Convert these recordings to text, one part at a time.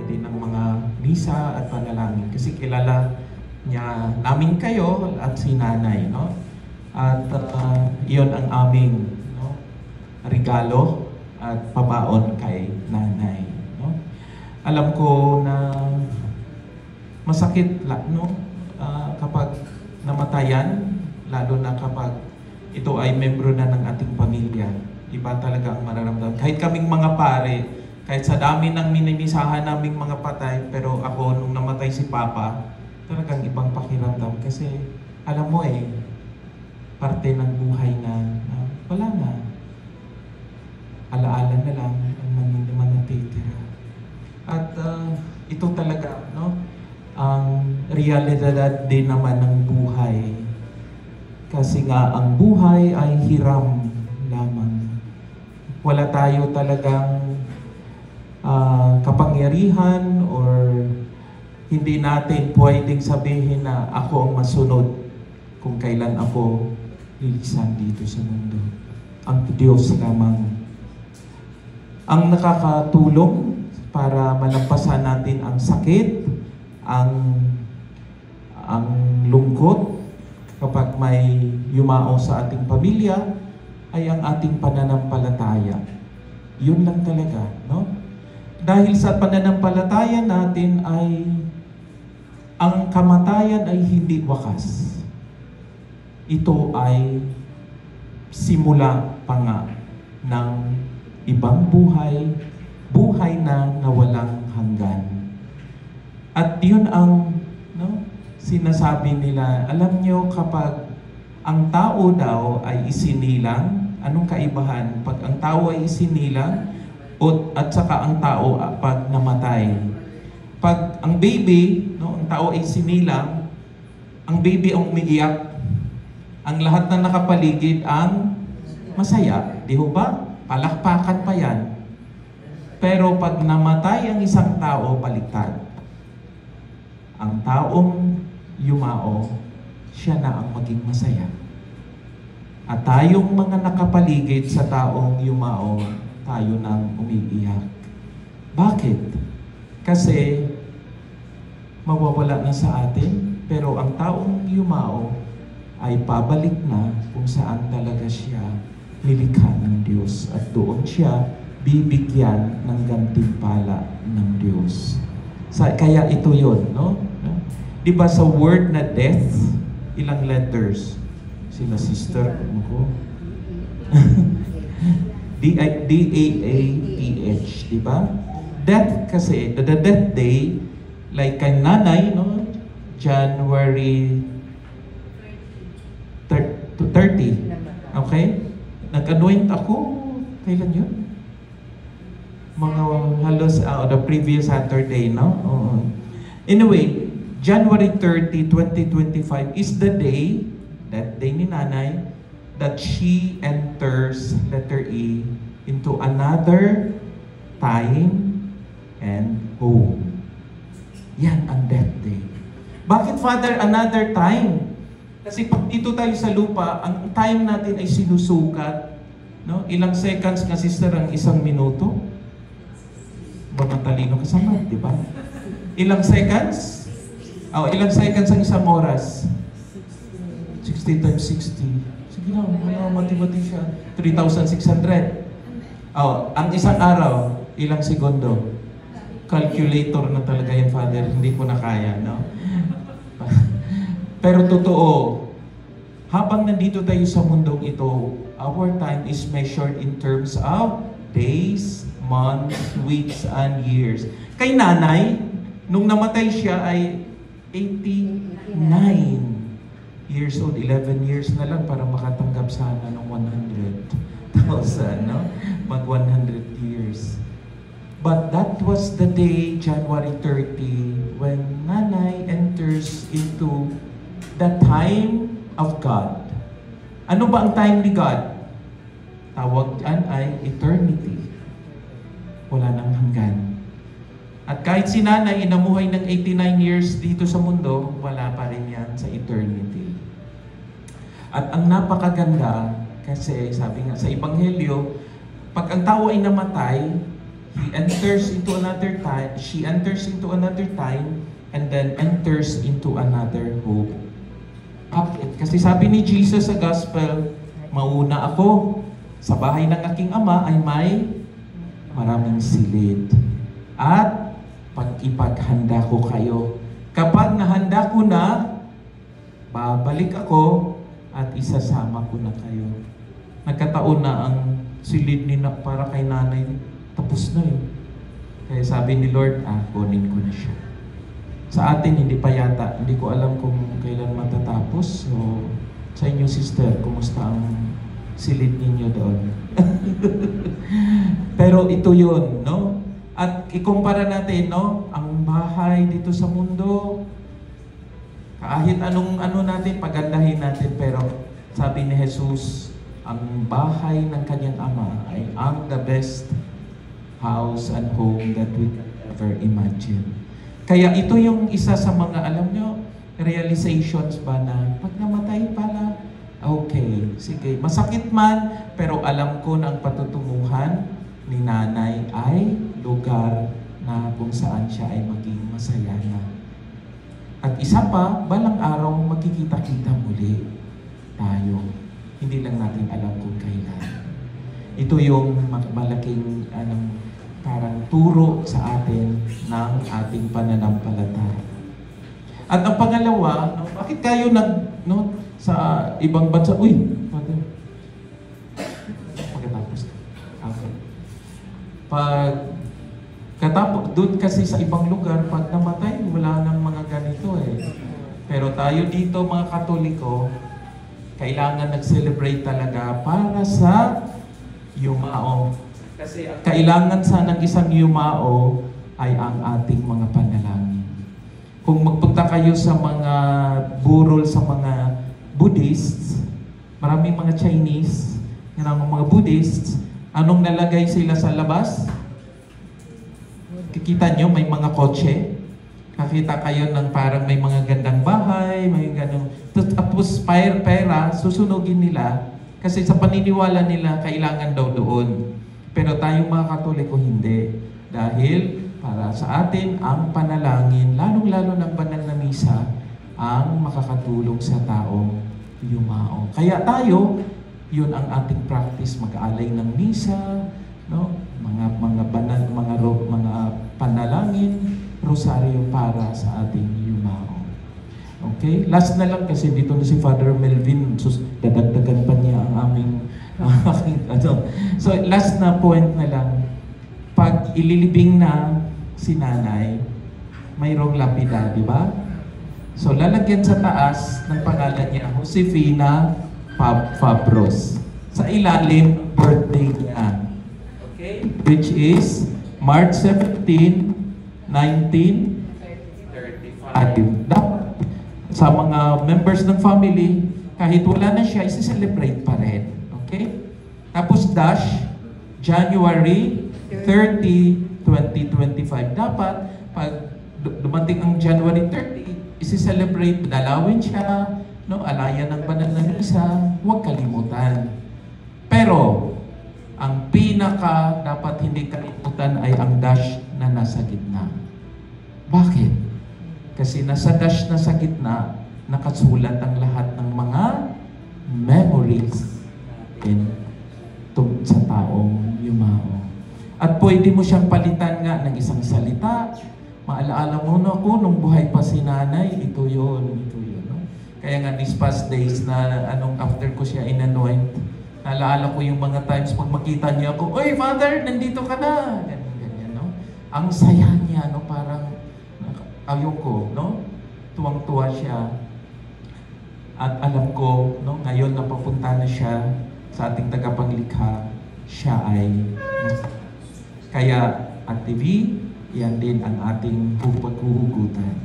din ng mga misa at panalangin kasi kilala niya namin kayo at si nanay, no? At iyon ang aming, no, regalo at pabaon kay nanay, no? Alam ko na masakit no, kapag namatayan, lalo na kapag ito ay membro na ng ating pamilya. Iba talaga ang mararamdaman. Kahit kaming mga pare, kahit sa dami ng minimisahan naming mga patay, pero ako, nung namatay si Papa, talagang ibang pakiramdam. Kasi, alam mo parte ng buhay na wala na. Alaala na lang ang manatitira. At ito talaga, no, ang realidad din naman ng buhay. Kasi nga, ang buhay ay hiram lamang. Wala tayo talagang kapangyarihan or hindi natin pwedeng sabihin na ako ang masunod kung kailan ako lilisan dito sa mundo. Ang Diyos lamang ang nakakatulong para malampasan natin ang sakit, ang lungkot kapag may yumao sa ating pamilya ay ang ating pananampalataya. Yun lang talaga, no? Dahil sa pananampalataya natin ay ang kamatayan ay hindi wakas. Ito ay simula pa nga ng ibang buhay na walang hanggan. At yun ang, no, sinasabi nila, alam nyo kapag ang tao daw ay isinilang, anong kaibahan? Pag ang tao ay isinilang, at saka ang tao pag namatay. Pag ang baby, no, ang tao ay sinilang, ang baby ang umiiyak. Ang lahat na nakapaligid ang masaya. Di ho ba? Palakpakan pa yan. Pero pag namatay ang isang tao, baliktad. Ang taong yumao, siya na ang maging masaya. At tayong mga nakapaligid sa taong yumao, tayo nang umiiyak. Bakit? Kasi mawawala na sa atin, pero ang taong yumao ay pabalik na kung saan talaga siya nilikha ng Diyos at doon siya bibigyan ng gantimpala ng Diyos. Kaya ito yun, no? Di ba sa word na death, ilang letters? Sila sister ko. D-A-A-T-H, di ba? Death kasi, the death day, like kay nanay, no? January 30. Okay? Nag-anoint ako, kailan yun? Mga halos, the previous Saturday, no? Anyway, January 30, 2025 is the day, that day ni nanay, that she enters, letter E, into another time and home. Yan ang death day. Bakit, Father, another time? Kasi pag dito tayo sa lupa, ang time natin ay sinusukat. No? Ilang seconds nga, sister, ang isang minuto? Matalino ka sa math, di ba? Ilang seconds? Ilang seconds ang isang oras? 60 times 60. Sige na, mga mathematician. 3,600. Ang isang araw, ilang segundo? Calculator na talaga yan, Father. Hindi ko na kaya, no? Pero totoo, habang nandito tayo sa mundong ito, our time is measured in terms of days, months, weeks, and years. Kay nanay, nung namatay siya ay 89 years old. 11 years na lang para makatanggap sana ng 100,000, no? Mag 100 years. But that was the day, January 30, when Nanay enters into the time of God. Ano ba ang time ni God? Tawag dyan ay eternity. Wala nang hanggan. At kahit si Nanay inamuhay ng 89 years dito sa mundo, wala pa rin yan sa eternity. At ang napakaganda, kasi sabi nga sa Ebanghelyo, pag ang tao ay namatay, he enters into another time, she enters into another time, and then enters into another hope. Bakit? Kasi sabi ni Jesus sa Gospel, mauna ako. Sa bahay ng aking ama ay may maraming silid. At pag-ipaghanda ko kayo. Kapag nahanda ko na, babalik ako at isasama ko na kayo. Nagkataon na ang silid ni para kay Nanay, tapos na eh. Kaya sabi ni Lord, kunin ko na siya. Sa atin, hindi pa yata. Hindi ko alam kung kailan matatapos. So, sa inyo, sister, kumusta ang silid ninyo doon? Pero ito yun, no? At ikumpara natin, no? Ang bahay dito sa mundo, kahit anong natin, pagandahin natin, pero sabi ni Jesus, ang bahay ng kanyang ama ay ang the best house and home that we can ever imagine. Kaya ito yung isa sa mga, alam nyo, realizations ba na pag namatay pala, okay, sige, masakit man, pero alam ko na ang patutunguhan ni Nanay ay lugar na kung saan siya ay maging masaya na. At isa pa, balang araw magkikita-kita muli tayo. Hindi lang natin alam kung kailan. Ito yung malaking parang turo sa atin ng ating pananampalataya. At ang pangalawa, bakit kayo sa ibang bansa? Pagkatapos. Okay. Doon kasi sa ibang lugar, pag namatay, wala nang mga ganito eh. Pero tayo dito, mga Katoliko, kailangan nag-celebrate talaga para sa yumao. Kasi ang kailangan sa isang yumao ay ang ating mga panalangin. Kung magpunta kayo sa mga burol sa mga Buddhists, maraming mga Chinese, mga Buddhists, anong nalagay sila sa labas? Kikita nyo, may mga kotse. Nakita kayo ng parang may mga gandang bahay, may ganong, tapos pera, susunugin nila. Kasi sa paniniwala nila, kailangan daw doon. Pero tayong mga Katoliko, hindi. Dahil para sa atin, ang panalangin, lalong-lalo ng banal na misa, ang makakatulong sa taong yumao. Kaya tayo, yun ang ating practice, mag-aalay ng misa, no? Mga banal, mga panalangin, rosaryo para sa ating yumao. Okay? Last na lang kasi dito na si Father Melvin, dadagdagan pa niya ang aming So, last na point na lang. Pag ililibing na si Nanay, mayroong lapida, di ba? So, lalagyan sa taas ng pangalan niya, Josefina Fabros. Sa ilalim, birthday niya. Okay? Which is March 17, 1935. Dapat sa mga members ng family, kahit wala na siya, isi-celebrate pa rin. Okay? Tapos dash, January 30, 2025. Dapat, pag dumating ang January 30, isi-celebrate, dalawin siya, no? Alayan ng banal na misa, huwag kalimutan. Pero, ang pinaka dapat hindi kalimutan ay ang dash na nasa gitna. Bakit? Kasi nasa dash na sa gitna, nakasulat ang lahat ng mga memories sa taong yumao. At pwede mo siyang palitan nga ng isang salita. Maalaala mo na ako, nung buhay pa si Nanay, ito yun. No? Kaya nga, these past days na after ko siya in-anoint, naalala ko yung mga times pag makita niya ako, "Oy, Father, nandito ka na!" Ganyan, no? Ang saya niya, no? Parang, ayoko, no? tuwang-tuwa siya. At alam ko, no, ngayon na papunta na siya sa ating tagapanglikha, siya ay kaya at TV, yan din ang ating paghuhugutan.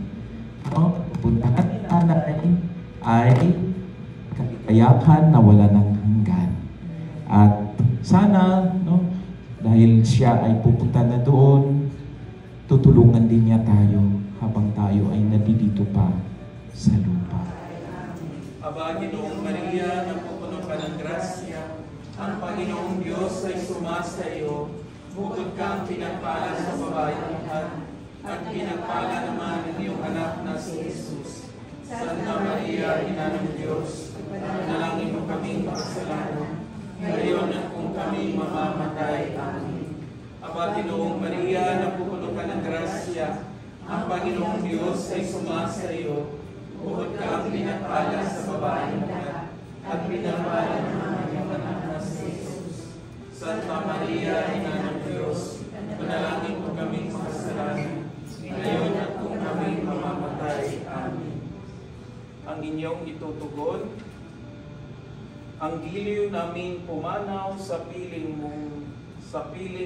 No? Puntahan natin ay kaligayahan na wala ng hanggan. At sana, no, dahil siya ay pupunta na doon, tutulungan din niya tayo habang tayo ay nandito pa sa lupa. Aba, Ginoong Maria, napupuno ka ng grasya, ang Panginoong Diyos ay sumasa iyo, bukod kang pinagpala sa babaeng lahat, at pinagpala naman ang iyong anak na si Jesus. Santa Maria, Ina ng Diyos, panalangin mo kaming makasalanan, ngayon at kung kami mamamatay. Amen. Aba, Ginoong Maria, napupuno ka ng grasya, ang Panginoong Diyos ay sumasa iyo, bukod kang pinagpala sa babaeng lahat, at pinagpala naman ang iyong anak na si Jesus. Santa Maria, Ina ng Diyos, panalangin mo kaming makasalanan, ngayon at kung kami mamamatay. Amen. Ang inyong itutugon, ang giliw namin pumanaw sa piling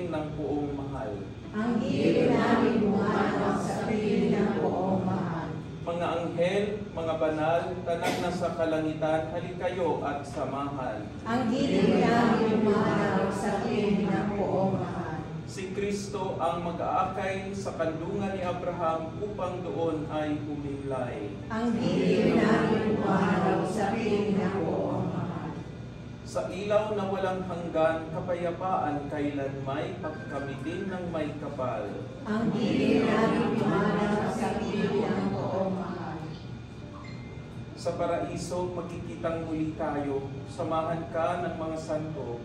ng buong mahal. Ang giliw namin pumanaw sa piling ng buong mahal. Mga anghel, mga banal, tanan na sa kalangitan, halikayo at samahan. Ang giliw namin pumanaw sa piling ng buong mahal. Si Kristo ang mag-aakay sa kandungan ni Abraham upang doon ay humilay. Ang giliw namin pumanaw sa piling ng buong mahal. Sa ilaw na walang hanggan, kapayapaan kailan may pagkami din ng may kapal. Ang giliw namin pumanaw sa piling ng buong mahal. Sa paraiso, magkikitang muli tayo, samahan ka ng mga santo,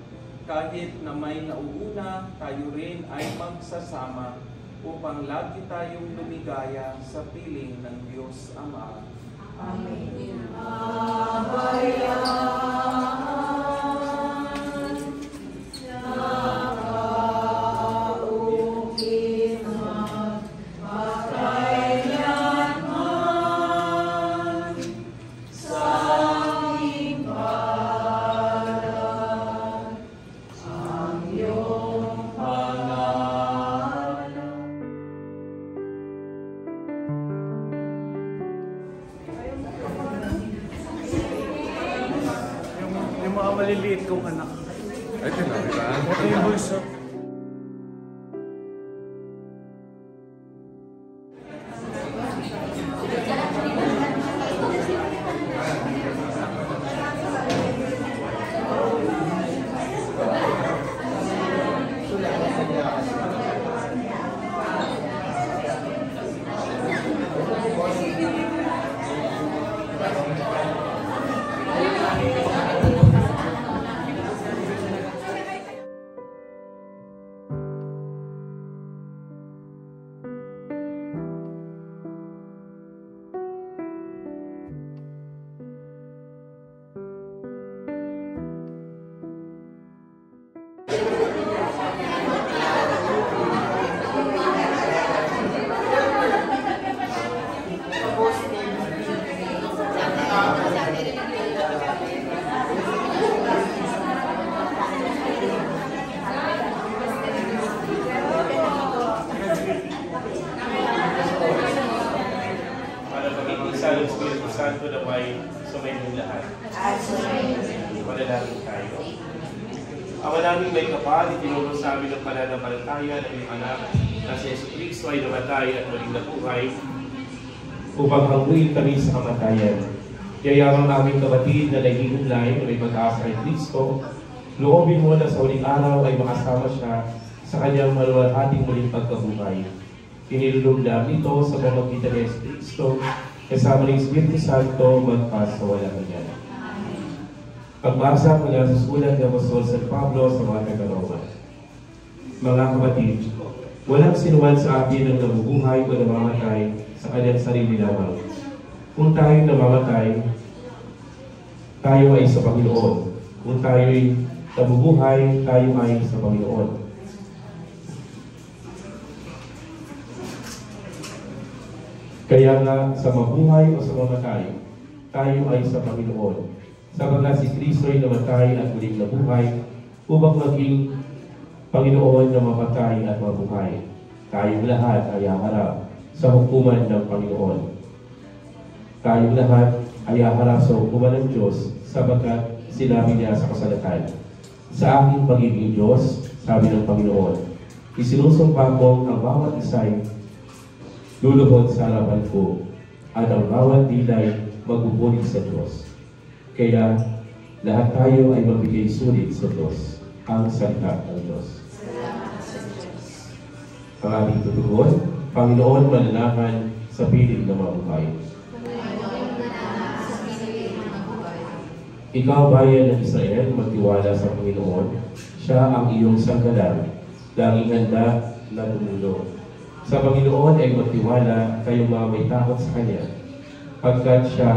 kahit na may nauuna, tayo rin ay magsasama upang lagi tayong lumigaya sa piling ng Diyos Ama. Amen. Yung mga maliliit kong anak. Ay, tinaritaan. Ito yung bulso. Santo naway sumayin lahat. Manalangin tayo. Ama namin may kapal, itinulong sa amin ng pananampalataya ng iyong anak na si Jesucristo ay namatay at muling nabuhay upang hanguin kami sa kamatayan. Yayamang aming kapatid na nahihimlay na may pag-asa kay Kristo, loobin mo na sa uling araw ay makasama siya sa kanyang maluwalhating muling pagkabuhay. Inilulong namin ito sa pamamagitan ni Kristo, kasama ng Espiritu Santo, magpasawalang niya. Pagbasa mula sa sulat ng Apostol San Pablo sa mga taga-Roma. Mga kapatid, walang sinuman sa atin ang nabubuhay o namamatay sa kanyang sarili lamang. Kung tayo namamatay, tayo ay sa Panginoon. Kung tayo ay nabubuhay, tayo ay sa Panginoon. Kaya nga sa mabuhay o sa mamatay, tayo ay sa Panginoon. Sapagkat si Kristo ay namatay at muling nabuhay upang maging Panginoon na mamatay at mabuhay. Tayong lahat ay haharap sa hukuman ng Panginoon. Tayong lahat ay haharap sa hukuman ng Diyos sapagkat sinabi niya sa kasalatan, sa aking pagiging Diyos, sabi ng Panginoon, isinusumpa ko ang bawat isa'y luluhod sa harapan ko at ang bawat dilay magbubulig sa Diyos. Kaya lahat tayo ay magbigay sulit sa Diyos, ang salita ng Diyos. Ang ating tutugon, Panginoon mananahan sa piling na mabuhay. Ikaw, bayan ng Israel, magtiwala sa Panginoon. Siya ang iyong sanggalang, laging handa na tumulong. Sa Panginoon ay magtiwala kayong mga may takot sa Kanya, pagkat siya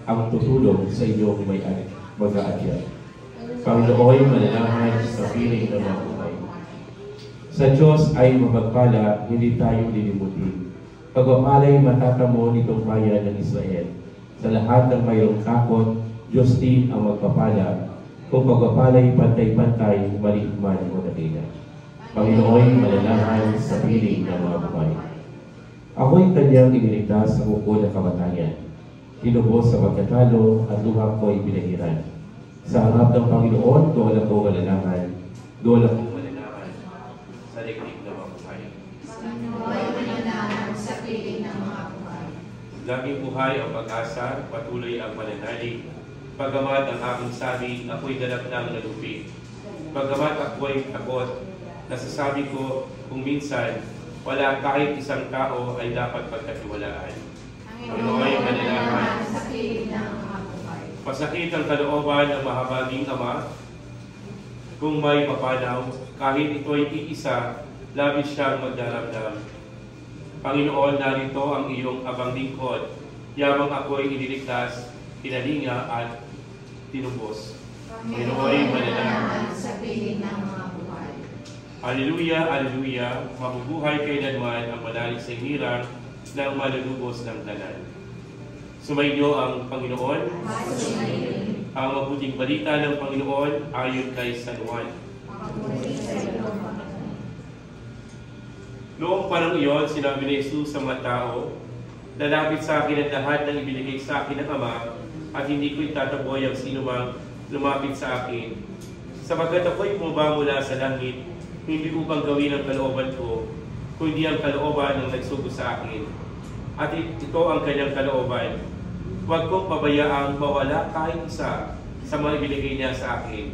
ang tutulong sa inyong may mag-aadyat. Panginoon, mananahan sa piling na mabuhay. Sa Diyos ay mapagpala, hindi tayo lilimutin. Pagpapala'y matatamo nitong bayan ng Israel. Sa lahat ng mayroong takot, Diyos din ang magpapala. Kung pagpapala'y pantay-pantay, maliit man o dakila. Panginoon, mananahan sa piling na mabuhay. Ako'y kanyang iniligtas sa upo ng kamatayan. Tinubos sa pagkatalo at luha ko'y binahiran. Sa harap ng Panginoon, doon ako mananahan. Doon ako mananahan sa liglig na mabuhay. Panginoon, mananahan sa piling ng mga buhay. Laging buhay ang pag-asa, patuloy ang mananalig. Pagamat ang aking sabi, ako'y ganap ng nalupi. Pagamat ako'y takot, nasasabi ko kung minsan, wala kahit isang tao ay dapat pagkatiwalaan. Panginoon, mananahan sa piling ng mga buhay. Masakit ang kalooban ng mahabaging Ama. Kung may papanaw, kahit ito'y iisa, labis siyang magdaramdam. Panginoon, narito ang iyong abang lingkod. Yamang ako'y iniligtas, tinalinga at tinubos. Panginoon, mananahan sa piling ng mga buhay. Alleluia, Alleluia, mabubuhay kailanman ang manalig sa hirang ng malulubos ng tanan. Sumainyo ang Panginoon. Ang mabuting balita ng Panginoon ayon kay San Juan. Noong panahon iyon, sinabi ni Jesus sa mga tao, lalapit sa akin ang lahat ng ibinigay sa akin ng Ama, at hindi ko itataboy ang sinumang lumapit sa akin. Sapagkat ako'y bumaba mula sa langit, hindi upang gawin ang kalooban ko, kundi ang kalooban ng nagsugo sa akin. At ito ang kanyang kalooban. Huwag kong pabayaang mawala kahit isa sa mga ibinigay niya sa akin,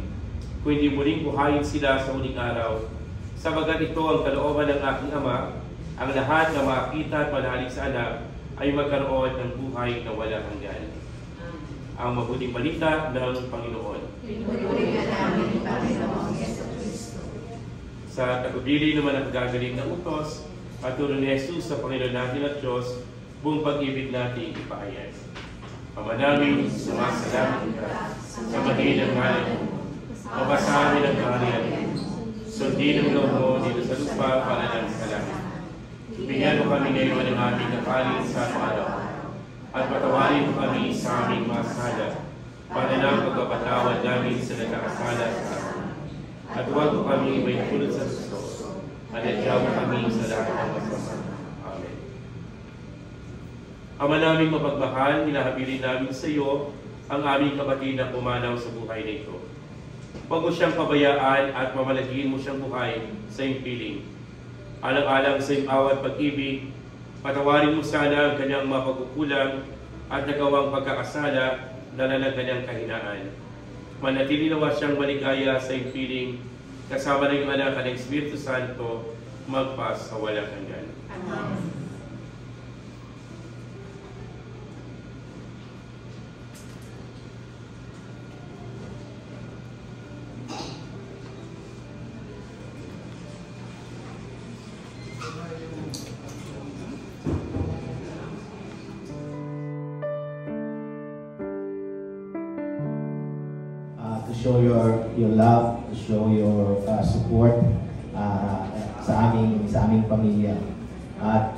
kundi muling buhayin sila sa huling araw. Sapagkat ito ang kalooban ng aking Ama, ang lahat na makita at manalig sa anak ay magkaroon ng buhay na walang hanggan. Ang mabuting balita ng Panginoon. Pinupurihan namin, Panginoon Jesucristo. Sa tagubili naman ang gagaling ng utos, patuloy ni Jesus sa Panginoon natin at Diyos, buong pag-ibig natin ipaayas. Ama namin, sumasalamat ka sa mahinang ngalan mo. Mabasa amin ang kaharian mo. Sundin ang loob mo dito sa lupa para lang sa langit. Bigyan mo kami ngayon ng aming kapalit sa araw. At patawarin mo kami sa aming mga sala, para lang pagpapatawad namin sa nagkakasala sa amin. At huwag mo kami may pulot sa gusto, at adyaw mo kami sa lahat ng masama. Amen. Ama naming mapagmahal, hinahabilin namin sa iyo ang aming kapatid na pumanaw sa buhay na ito. Huwag mo siyang pabayaan at mamalagiin mo siyang buhay sa iyong piling. Alang-alang sa iyong awat pag-ibig, patawarin mo sana ang kanyang mga pagkukulang at nagawang pagkakasala dala ng kanyang kahinaan. Manatili nawa siyang maligaya sa iyong piling, kasama ng iyong anak at ng Espiritu Santo, magpas sa walang hanggan. Amen. To show your love, to show your support sa aming pamilya. At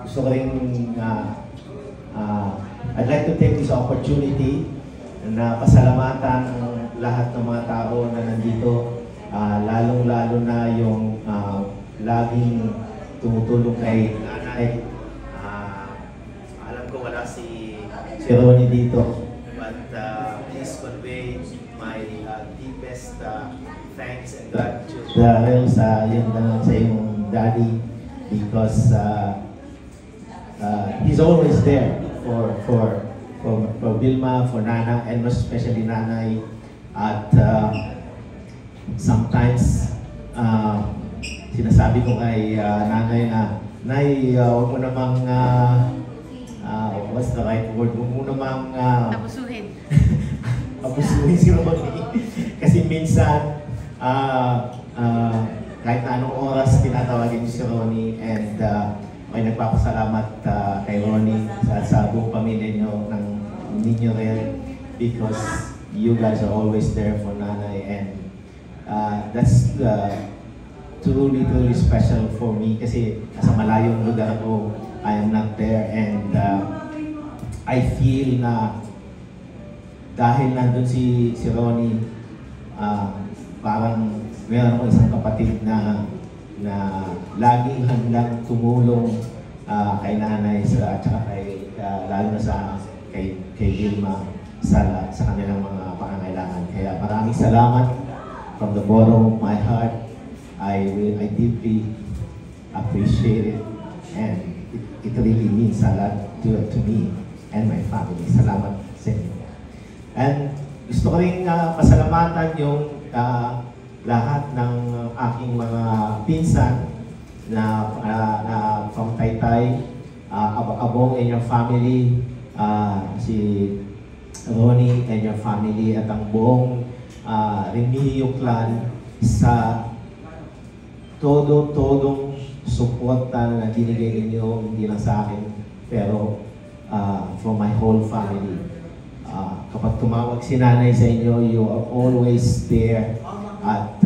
gusto gusto ko rin, I'd like to take this opportunity na pasalamatan ang lahat ng mga tao na nandito, lalong-lalo na yung laging tumutulong kay nanay. Alam ko wala si Ronnie dito, but please convey my deepest thanks and gratitude sa iyong daddy, because he's always there for Vilma, for Nana, and most especially Nanay. At sometimes sinasabi ko kay Nanay na, Nay, huwag mo namang what's the right word? Huwag mo namang Abusuhin. abusuhin si Ronnie. Kasi minsan kahit na anong oras tinatawagin si Ronnie, and ay nagpapasalamat kay Ronnie sa buong pamilya niyo, ng ninyo rin, because you guys are always there for Nanay, and that's truly special for me, kasi nasa malayong lugar ako, I am not there, and I feel na dahil nandun si Ronnie, parang meron akong isang kapatid na laging handang tumulong kay Nanay at saka lalo na kay Vilma sa kanilang mga pangangailangan. Kaya maraming salamat from the bottom of my heart. I deeply appreciate it, and it really means a lot to me and my family. Salamat sa inyo. And gusto ko rin pasalamatan yung lahat ng aking mga pinsan na from Taytay, Abong and your family, si Ronnie and your family, at ang buong Remigio clan sa todong suporta na binigay ninyo, hindi lang sa akin, pero for my whole family. Kapag tumawag si Nanay sa inyo, you are always there, at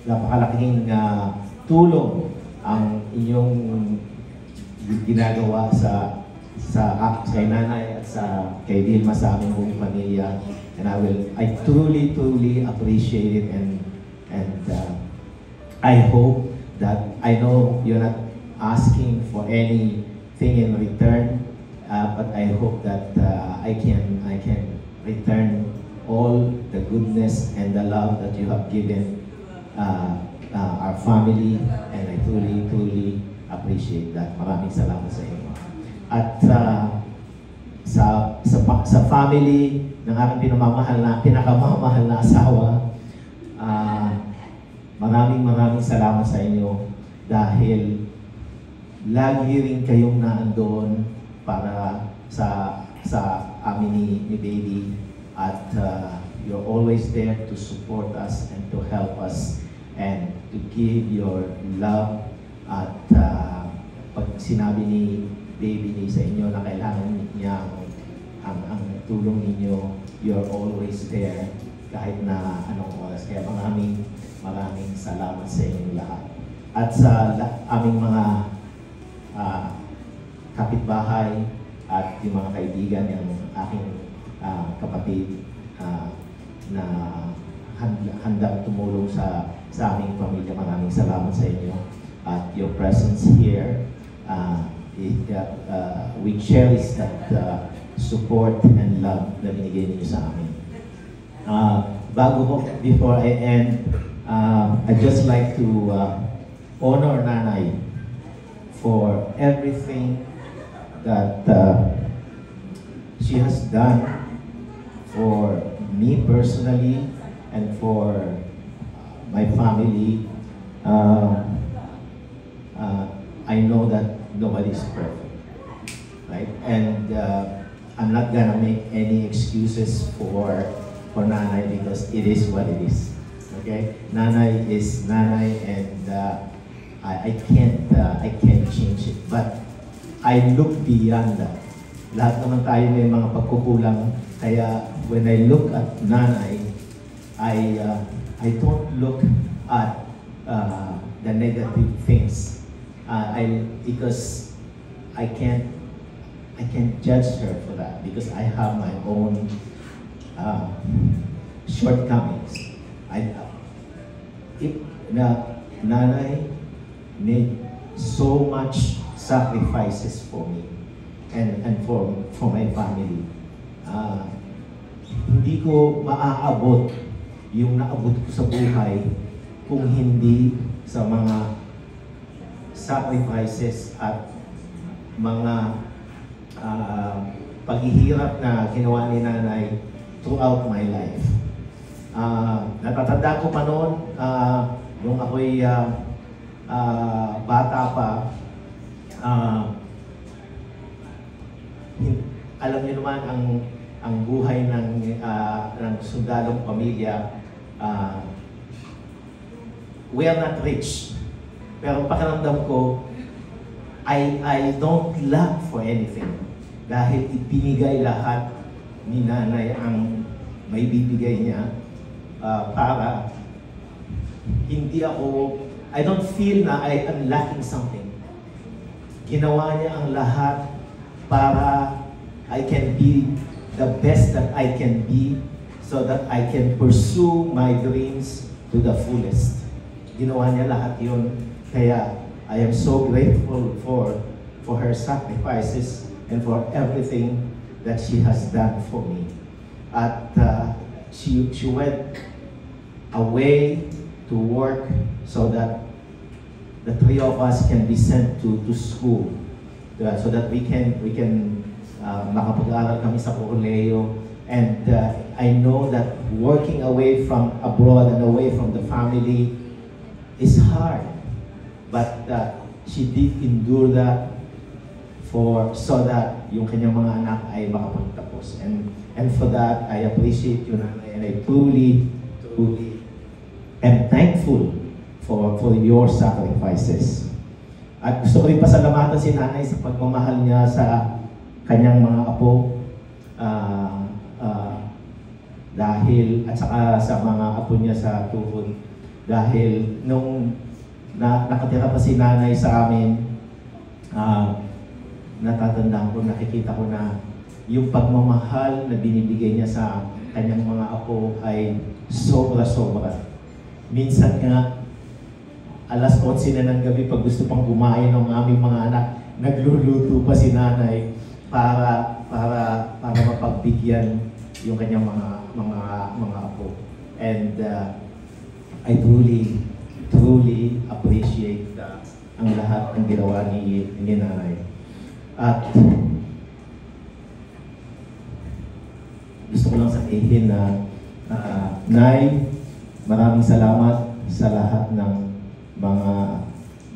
napakalaking tulong ang inyong ginagawa kay Nanay at kay Vilma, sa aming buong pamilya. And I truly appreciate it, and I hope that, I know you're not asking for anything in return, but I hope that I can return all the goodness and the love that you have given our family, and I truly appreciate that. Maraming salamat sa inyo. At sa family ng aking pinakamamahal na asawa, maraming salamat sa inyo, dahil lagi rin kayong naandoon para sa amin ni baby, at you're always there to support us and to help us and to give your love. At pag sinabi ni baby sa inyo na kailangan niya ang tulong ninyo, you're always there kahit na anong oras. Kaya maraming salamat sa inyong lahat. At sa aming mga kapitbahay at yung mga kaibigan, yung aking kapatid na handang tumulong sa aming pamilya, maraming salamat sa inyo. At your presence here, we cherish that support and love na binigay niyo sa amin. Before I end, I'd just like to honor Nanay for everything that she has done for me personally and for my family. I know that nobody is perfect, right? And I'm not gonna make any excuses for Nanay, because it is what it is. Okay, Nanay is Nanay, and I can't change it. But I look beyond that. Lahat naman tayo may mga pagkukulang. Kaya when I look at Nanay, I don't look at the negative things. Because I can't judge her for that because I have my own shortcomings. Nanay made so much sacrifices for me and for my family. Hindi ko maaabot yung naabot ko sa buhay kung hindi sa mga sacrifices at mga paghihirap na ginawa ni nanay throughout my life. Natatanda ko pa noon, nung ako'y bata pa, alam niyo naman ang buhay ng sundalong pamilya, we are not rich. Pero pakiramdam ko, I don't lack for anything. Dahil ibinigay lahat ni nanay ang may bibigay niya para hindi ako, I don't feel na I am lacking something. Ginawa niya ang lahat para I can be the best that I can be so that I can pursue my dreams to the fullest. Ginawa niya lahat yun. Kaya I am so grateful for her sacrifices and for everything that she has done for me. At she went away to work so that the three of us can be sent to school, so that we can makapag-aral kami sa Coroleo. And I know that working away from abroad and away from the family is hard, but she did endure that so that yung kanyang mga anak ay makapagtapos. And for that, I appreciate you, Nanay, and I truly am thankful for your sacrifices. At gusto ko rin pasalamatan si Nanay sa pagmamahal niya sa kanyang mga apo, dahil, at saka sa mga apo niya sa tuhod. Dahil nung nakatira pa si Nanay sa amin, natatandaan ko, nakikita ko na yung pagmamahal na binibigay niya sa kanyang mga apo ay sobra-sobra. Minsan nga, alas 11 na ng gabi, pag gusto pang kumain ng aming mga anak, nagluluto pa si Nanay para mapagbigyan yung kanyang mga apo. And I truly appreciate ang lahat ng ginawa ni Nanay. At gusto ko lang sabihin na Nay, maraming salamat sa lahat ng mga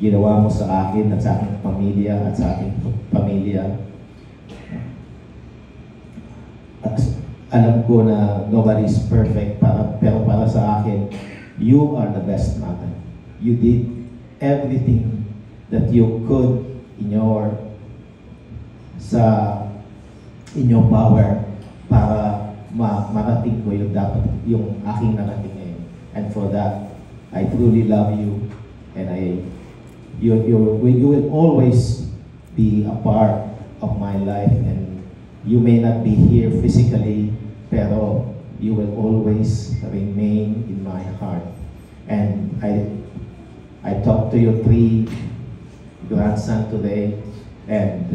ginawa mo sa akin at sa aking pamilya at sa aking pamilya. At alam ko na nobody is perfect, pero para sa akin, you are the best mother. You did everything that you could in your power para marating ko yung aking narating ngayon. And for that, I truly love you, and you will always be a part of my life, and you may not be here physically, pero you will always remain in my heart. And I talked to your three grandson today, and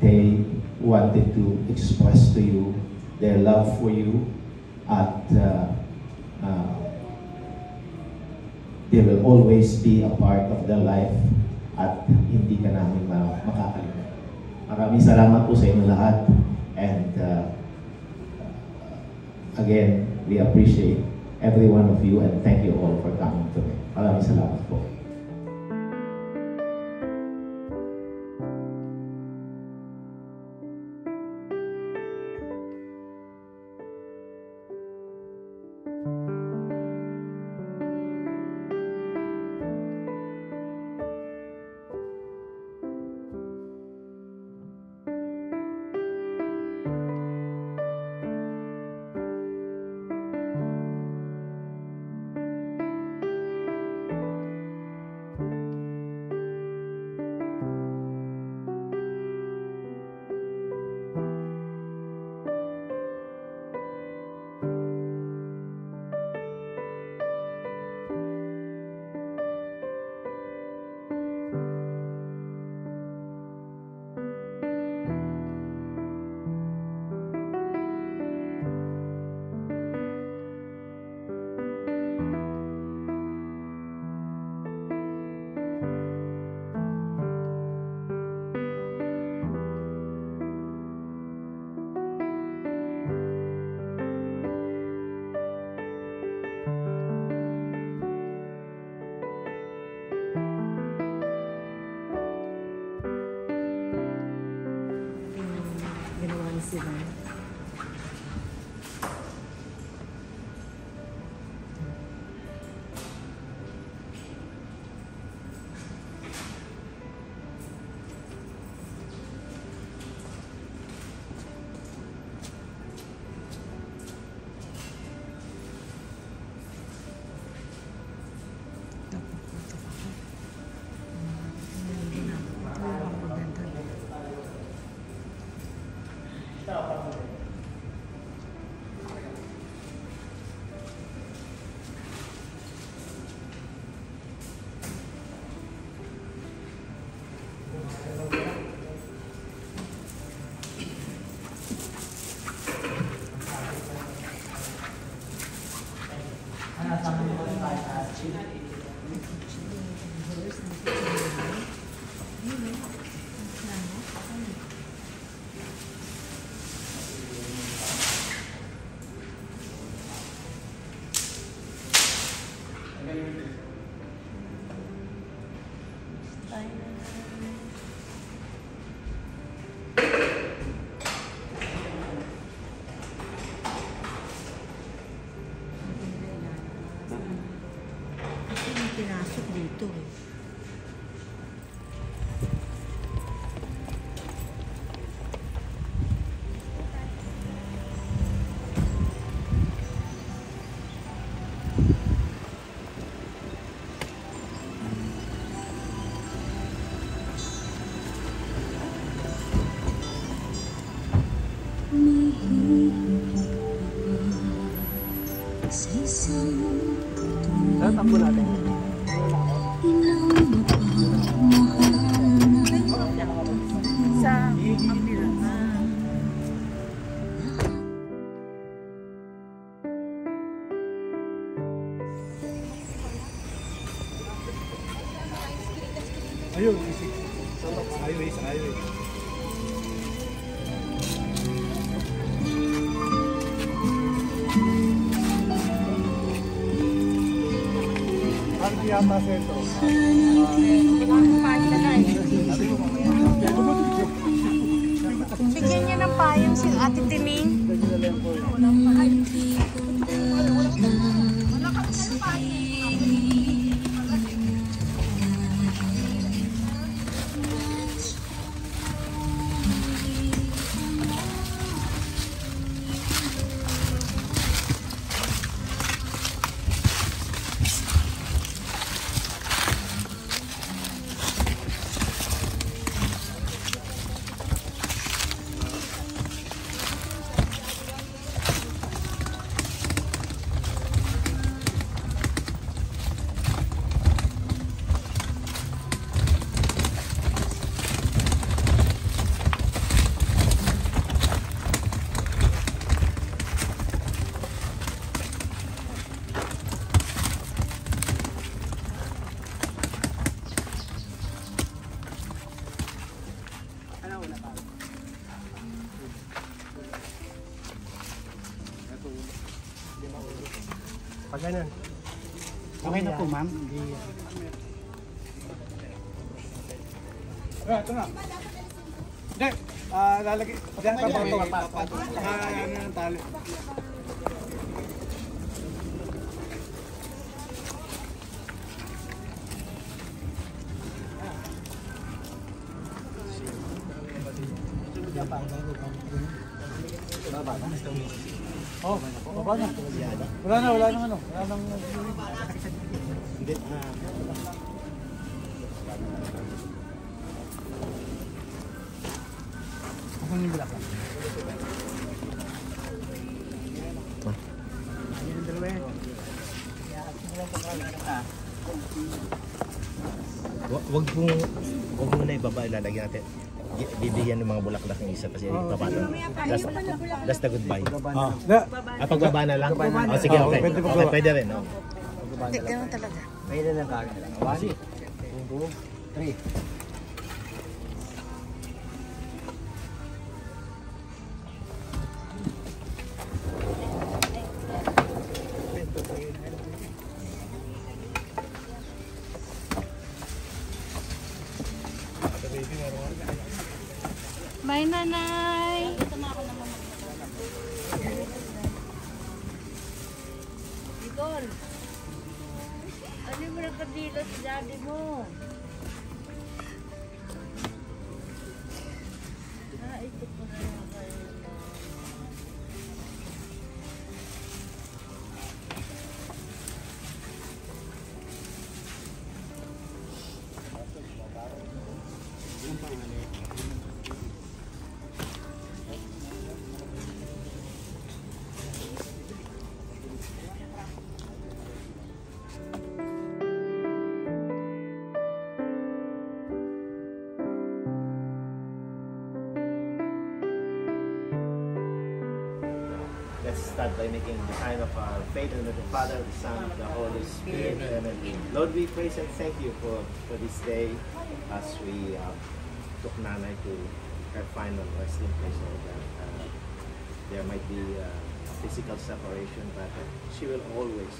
they wanted to express to you their love for you, at they will always be a part of their life, at hindi ka namin makakalimutan. Maraming salamat po sa inyo lahat, and again, we appreciate every one of you, and thank you all for coming today. Maraming salamat po. pinasok dito eh. Tatakbo natin. Sa kabila na. Ayun, highway sa highway. Ano yata sentro? Bigyan niya ng payong si Ate Timing. Pag ganun. Okay na po, ma'am. Ito na. Hindi. Lalagay. Diyan pa ito. Ano yung tali. Oh, baba na. Wala na ano. Wala nang hindi. Ako yung bilak lang. Wag muna ibaba, ilalagyan natin. Bibigyan ng mga bulaklak ng isa kasi papatong. That's the goodbye. Pagbaba na lang? Oh, sige, okay. Okay, pwede rin. Oh. Hindi, ganun talaga. Pwede lang kagad. 1, 2, 3. Bye, nanay! Nicole, ano mo nakadila si daddy mo? Ito po na lang kayo. Let's start by making the sign of our faith in the Father, the Son, the Holy Spirit. Amen. Lord, we praise and thank you for this day as we took Nanay to her final resting place. So that there might be physical separation, but she will always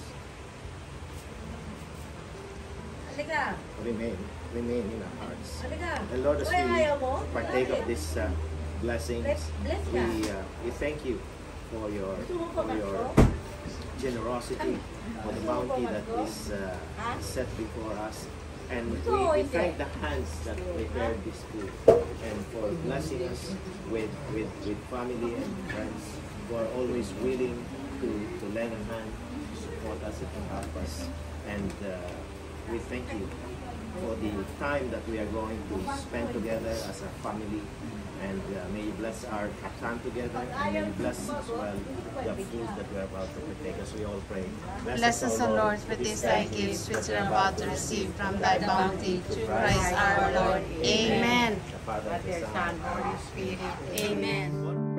remain in our hearts. And Lord, as we partake of these blessings, we thank you for your generosity, for the bounty that is set before us. And we thank the hands that prepared this food, and for blessing us with family and friends who are always willing to lend a hand, to support us and to help us. And we thank you for the time that we are going to spend together as a family. And may you bless our time together, and may you bless as well the food that we are about to partake, as we all pray. Bless us, O Lord, for these thy gifts which we are about to receive from thy bounty, through Christ our Lord. Amen. The Father, the Son, and the Holy Spirit. Amen.